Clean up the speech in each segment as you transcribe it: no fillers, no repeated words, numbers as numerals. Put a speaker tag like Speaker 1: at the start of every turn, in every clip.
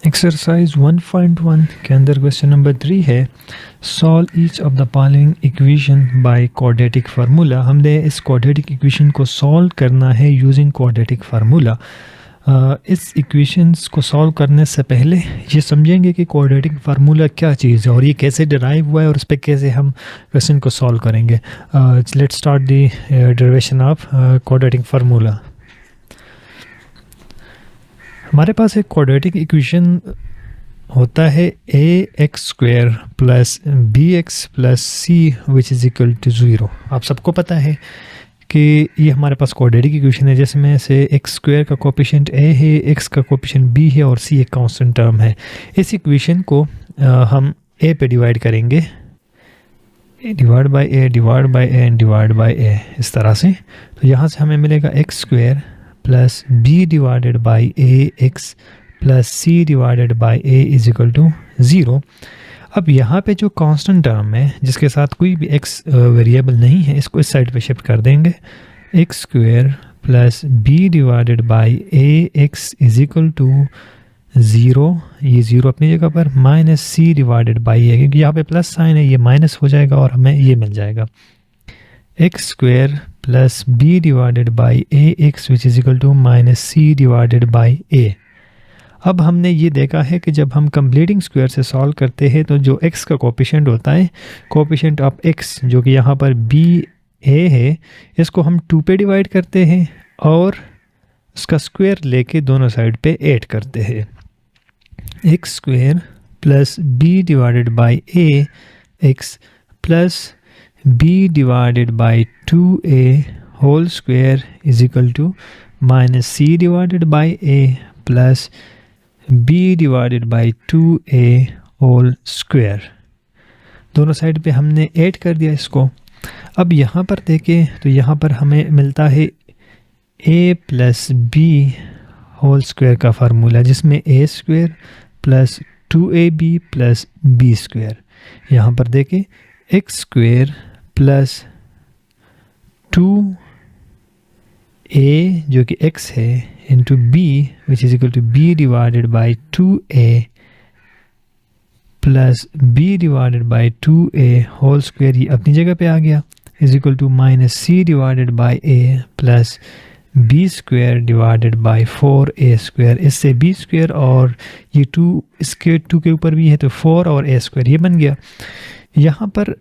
Speaker 1: Exercise 1.1 के अंदर question number 3 है, solve each of the following equation by quadratic formula. हमने इस क्वाड्रेटिक इक्वेशन को सॉल्व करना है यूजिंग क्वाड्रेटिक फार्मूला। इस इक्वेशंस को सॉल्व करने से पहले ये समझेंगे कि क्वाड्रेटिक फार्मूला क्या चीज़ है और ये कैसे डिराइव हुआ है और उस पर कैसे हम क्वेश्चन को सॉल्व करेंगे। Let's start the derivation of quadratic formula. हमारे पास एक क्वाड्रेटिक इक्वेशन होता है A X square plus B X plus C which is equal to 0। आप सबको पता है कि ये हमारे पास क्वाड्रेटिक इक्वेशन है जिसमें से एक्स स्क्वायर का कोएफिशिएंट ए है, एक्स का कोएफिशिएंट बी है और सी एक कांस्टेंट टर्म है। इस इक्वेशन को हम ए पे डिवाइड करेंगे, divide by A and divide by A, इस तरह से। तो यहाँ से हमें मिलेगा X square plus B divided by A x plus C divided by A is equal to 0। अब यहाँ पे जो कांस्टेंट टर्म है जिसके साथ कोई भी एक्स वेरिएबल नहीं है, इसको इस साइड पे शिफ्ट कर देंगे। X square plus B divided by A x is equal to 0, ये 0 अपनी जगह पर, minus C divided by a, क्योंकि यहाँ पे प्लस साइन है ये माइनस हो जाएगा और हमें ये मिल जाएगा X square plus B divided by A X which is equal to minus C divided by A. अब हमने ये देखा है कि जब हम कंप्लीटिंग स्क्वायर से सॉल्व करते हैं तो जो x का कोएफिशिएंट होता है, कोएफिशिएंट ऑफ x जो कि यहाँ पर बी ए है, इसको हम 2 पे डिवाइड करते हैं और उसका स्क्वायर लेके दोनों साइड पे ऐड करते हैं। X square plus B divided by A x plus b divided by 2a whole square is equal to minus c divided by a plus b divided by 2a whole square। दोनों side पे हमने add कर दिया इसको। अब यहाँ पर देखें तो यहाँ पर हमें मिलता है a plus b whole square का फार्मूला, जिसमें a square plus 2ab plus b square. यहाँ पर देखें एक्स स्क्वायर प्लस 2a जो कि x है into b which is equal to b divided by 2a plus b divided by 2a whole square, ये अपनी जगह पे आ गया, is equal to minus C divided by a plus b square divided by 4a square. इससे b square और ये 2 इसके 2 के ऊपर भी है तो 4 और a स्क्वायर ये बन गया। यहाँ पर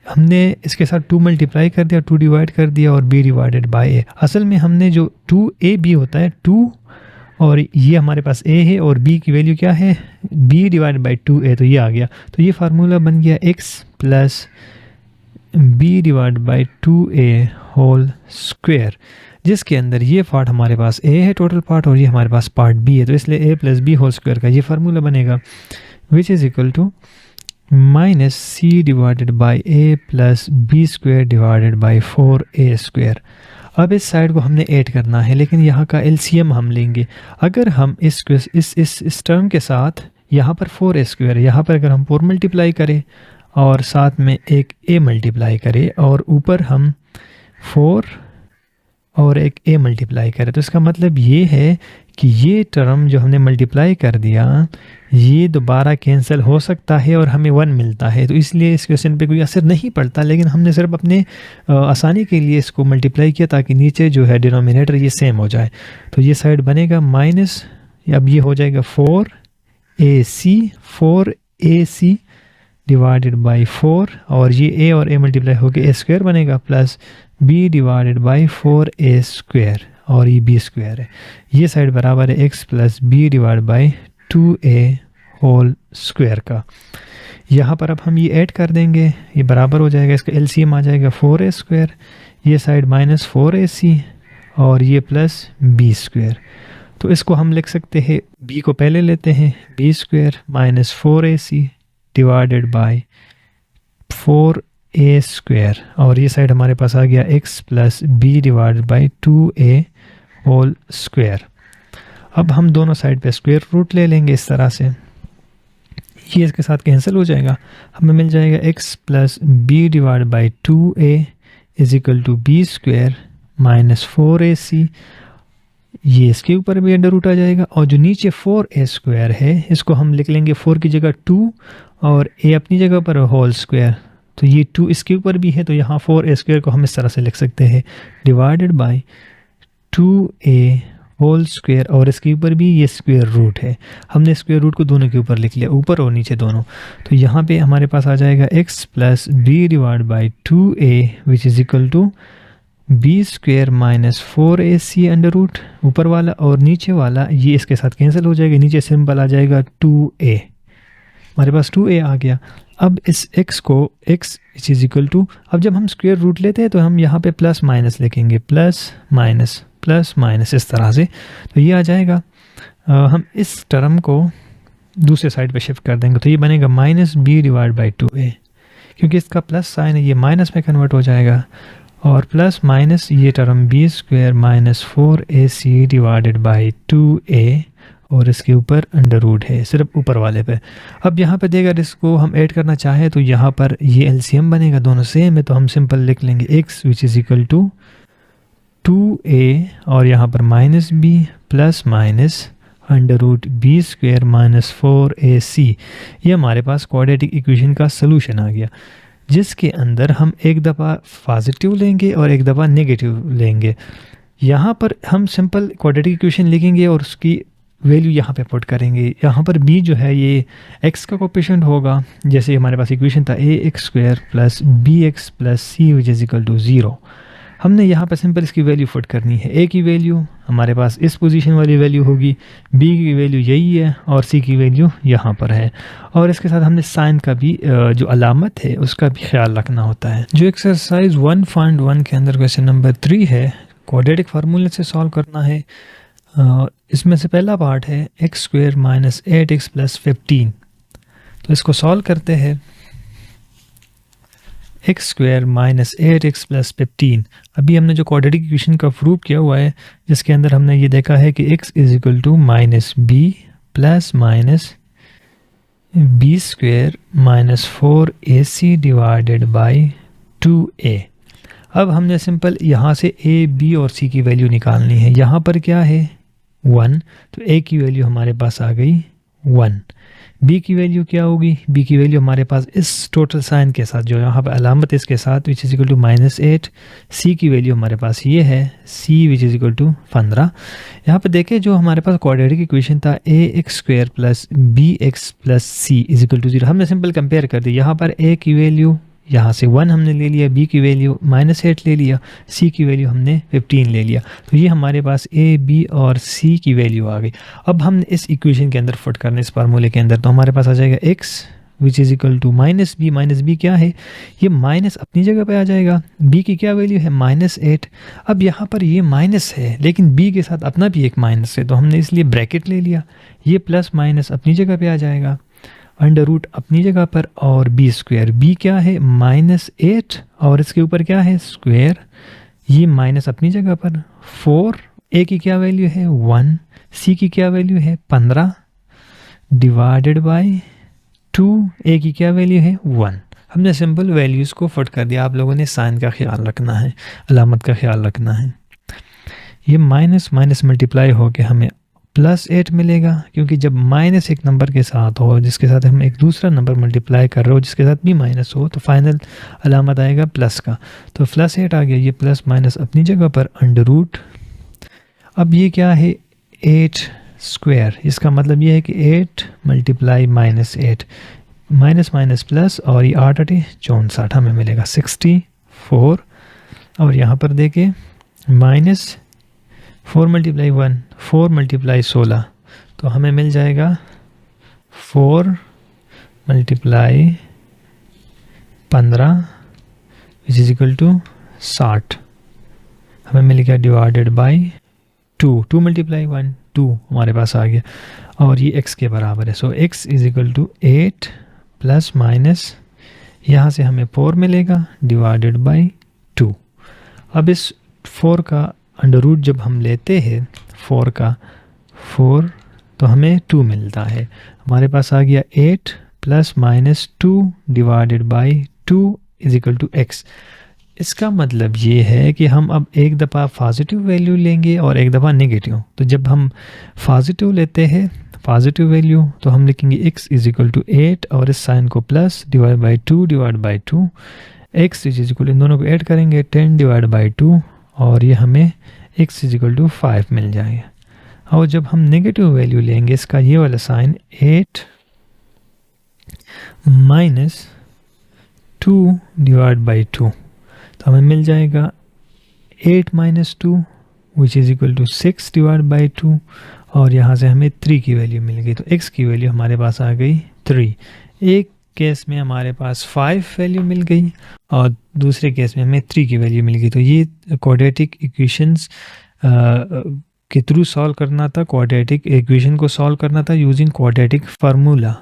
Speaker 1: हमने इसके साथ 2 मल्टीप्लाई कर दिया, 2 डिवाइड कर दिया और b डिवाइडेड बाय a। असल में हमने जो 2ab होता है 2 और ये हमारे पास a है और b की वैल्यू क्या है, b डिवाइडेड बाय 2a, तो ये आ गया। तो ये फार्मूला बन गया x plus b divide by 2a whole square, जिसके अंदर ये पार्ट हमारे पास a है टोटल पार्ट और ये हमारे पास पार्ट b है, तो इसलिए a plus b whole square का ये फार्मूला बनेगा which is equal to minus C divided by a plus b square divided by 4a square. अब इस साइड को हमने ऐड करना है, लेकिन यहाँ का एलसीएम हम लेंगे। अगर हम इस टर्म के साथ यहाँ पर 4a स्क्वायर, यहाँ पर अगर हम 4 मल्टीप्लाई करें और साथ में एक a मल्टीप्लाई करें और ऊपर हम 4 और एक a मल्टीप्लाई करें, तो इसका मतलब ये है कि ये टर्म जो हमने मल्टीप्लाई कर दिया ये दोबारा कैंसिल हो सकता है और हमें 1 मिलता है, तो इसलिए इस क्वेश्चन पे कोई असर नहीं पड़ता। लेकिन हमने सिर्फ अपने आसानी के लिए इसको मल्टीप्लाई किया ताकि नीचे जो है डिनोमिनेटर ये सेम हो जाए। तो ये साइड बनेगा माइनस, अब ये हो जाएगा 4ac डिवाइडेड बाई 4 और ये a और a मल्टीप्लाई होकर a स्क्वायर बनेगा plus b divided by 4a square और ये b स्क्वायर है। ये साइड बराबर है x plus b divide by 2a whole square का। यहाँ पर अब हम ये ऐड कर देंगे, ये बराबर हो जाएगा, इसका एलसीएम आ जाएगा 4a स्क्वायर, ये साइड माइनस 4ac और ये प्लस b स्क्वायर। तो इसको हम लिख सकते हैं, b को पहले लेते हैं, b square minus 4ac divided by 4a square और ये साइड हमारे पास आ गया x plus b divided by 2a whole square. अब हम दोनों साइड पे स्क्वायर रूट ले लेंगे इस तरह से, ये इसके साथ कैंसिल हो जाएगा, हमें मिल जाएगा x plus b divide by 2a is equal to b square minus 4ac ये इसके ऊपर भी अंडर रूट आ जाएगा, और जो नीचे 4a² है इसको हम लिख लेंगे 4 की जगह 2 और a अपनी जगह पर होल स्क्वायर। तो ये 2 इसके ऊपर भी है, तो यहाँ 4a² को हम इस तरह से लिख सकते हैं divided by 2a whole square, और इसके ऊपर भी ये स्क्वायर रूट है। हमने स्क्वायर रूट को दोनों के ऊपर लिख लिया, ऊपर और नीचे दोनों। तो यहाँ पे हमारे पास आ जाएगा x plus b divide by 2a which is equal to b² minus 4ac under root ऊपर वाला, और नीचे वाला ये इसके साथ कैंसिल हो जाएगा, नीचे सिंपल आ जाएगा 2a। हमारे पास 2a आ गया। अब इस x को x इज इक्वल टू, अब जब हम स्क्वायर रूट लेते हैं तो हम यहाँ पे प्लस माइनस लिखेंगे, प्लस माइनस इस तरह से। तो ये आ जाएगा, हम इस टर्म को दूसरे साइड पे शिफ्ट कर देंगे, तो ये बनेगा minus B divide by 2a, क्योंकि इसका प्लस साइन है ये माइनस में कन्वर्ट हो जाएगा, और प्लस माइनस ये term b² minus 4ac divided by 2a, और इसके ऊपर अंडर रूट है सिर्फ ऊपर वाले पे। अब यहाँ पे देगा, इसको हम ऐड करना चाहें तो यहाँ पर ये एलसीएम बनेगा, दोनों सेम है, तो हम सिंपल लिख लेंगे x which is equal to 2a और यहाँ पर minus b plus minus under root b² minus 4ac। ये हमारे पास क्वाड्रेटिक इक्वेशन का सलूशन आ गया, जिसके अंदर हम एक दफ़ा पॉजिटिव लेंगे और एक दफ़ा नेगेटिव लेंगे। यहाँ पर हम सिंपल क्वाड्रेटिक इक्वेशन लिखेंगे और उसकी वैल्यू यहाँ पे पुट करेंगे। यहाँ पर b जो है ये x का कोएफिशिएंट होगा, जैसे हमारे पास इक्वेशन था ax² plus bx plus c which is equal to 0। हमने यहाँ पे सिंपल इसकी वैल्यू पुट करनी है। a की वैल्यू हमारे पास इस पोजीशन वाली वैल्यू होगी, b की वैल्यू यही है और c की वैल्यू यहाँ पर है, और इसके साथ हमने साइन का भी जो अलामत है उसका भी ख्याल रखना होता है। जो एक्सरसाइज 1.1 के अंदर क्वेश्चन नंबर 3 है, क्वाड्रेटिक फार्मूले से सॉल्व करना है। इसमें से पहला पार्ट है x² माइनस 8x प्लस 15। तो इसको सॉल्व करते हैं। x² माइनस 8x प्लस 15, अभी हमने जो क्वाड्रेटिक इक्वेशन का प्रूव किया हुआ है, जिसके अंदर हमने ये देखा है कि x is equal to minus b plus minus b² minus 4ac divided by 2a। अब हमने सिंपल यहाँ से a, b और c की वैल्यू निकालनी है। यहाँ पर क्या है 1, तो a की वैल्यू हमारे पास आ गई 1। b की वैल्यू क्या होगी, b की वैल्यू हमारे पास इस टोटल साइन के साथ जो यहाँ पर अलामत इसके साथ which is equal to minus 8। c की वैल्यू हमारे पास ये है c which is equal to 15। यहाँ पर देखें जो हमारे पास क्वाड्रेटिक इक्वेशन था ax² plus bx plus c is equal to 0, हमने सिंपल कंपेयर कर दी। यहाँ पर a की वैल्यू यहाँ से 1 हमने ले लिया, b की वैल्यू माइनस 8 ले लिया, c की वैल्यू हमने 15 ले लिया। तो ये हमारे पास a, b और c की वैल्यू आ गई। अब हमने इस इक्वेशन के अंदर फुट करना इस फार्मूले के अंदर, तो हमारे पास आ जाएगा x which is equal to minus b क्या है, ये माइनस अपनी जगह पे आ जाएगा। b की क्या वैल्यू है माइनस 8। अब यहाँ पर ये माइनस है लेकिन b के साथ अपना भी एक माइनस है, तो हमने इसलिए ब्रैकेट ले लिया। ये प्लस माइनस अपनी जगह पे आ जाएगा, अंडर रूट अपनी जगह पर, और b², b क्या है माइनस 8 और इसके ऊपर क्या है स्क्वायर, ये माइनस अपनी जगह पर 4। a की क्या वैल्यू है 1, c की क्या वैल्यू है 15 डिवाइडेड बाय 2, a की क्या वैल्यू है 1। हमने सिंपल वैल्यूज़ को फट कर दिया। आप लोगों ने साइन का ख्याल रखना है, अलामत का ख्याल रखना है। ये माइनस माइनस मल्टीप्लाई होकर हमें प्लस 8 मिलेगा, क्योंकि जब माइनस एक नंबर के साथ हो जिसके साथ हम एक दूसरा नंबर मल्टीप्लाई कर रहे हो जिसके साथ भी माइनस हो, तो फाइनल अलामत आएगा प्लस का। तो प्लस 8 आ गया, ये प्लस माइनस अपनी जगह पर अंडर रूट। अब ये क्या है 8², इसका मतलब ये है कि 8 multiply minus 8, minus minus plus, और ये 8 8 64 हमें मिलेगा 64। और यहाँ पर देखें माइनस 4 मल्टीप्लाई 1, 4 मल्टीप्लाई 16, तो हमें मिल जाएगा 4 multiply 15 which is equal to 60 हमें मिल गया डिवाइडेड बाई 2। 2 मल्टीप्लाई 1, 2 हमारे पास आ गया, और ये x के बराबर है। So x is equal to 8 plus minus यहाँ से हमें 4 मिलेगा डिवाइडेड बाई 2। अब इस 4 का अंडर रूट जब हम लेते हैं 4 का 4, तो हमें 2 मिलता है। हमारे पास आ गया 8 plus minus 2 divided by 2 is equal to x। इसका मतलब ये है कि हम अब एक दफ़ा पॉजिटिव वैल्यू लेंगे और एक दफ़ा नेगेटिव। तो जब हम पॉजिटिव लेते हैं पॉजिटिव वैल्यू तो हम लिखेंगे x इज इक्वल टू 8 और इस साइन को plus divide by 2 x is equal in दोनों को ऐड करेंगे 10 डिवाइड बाई 2 और ये हमें x इज इक्वल टू 5 मिल जाएगा। और जब हम नेगेटिव वैल्यू लेंगे इसका ये वाला साइन 8 माइनस 2 डिवाइड बाई 2 तो हमें मिल जाएगा 8 minus 2 which is equal to 6 divide by 2 और यहाँ से हमें 3 की वैल्यू मिल गई। तो x की वैल्यू हमारे पास आ गई 3। एक केस में हमारे पास 5 वैल्यू मिल गई और दूसरे केस में हमें 3 की वैल्यू मिल गई। तो ये क्वाड्रेटिक इक्वेशंस के थ्रू सॉल्व करना था, क्वाड्रेटिक इक्वेशन को सॉल्व करना था यूजिंग क्वाड्रेटिक फार्मूला।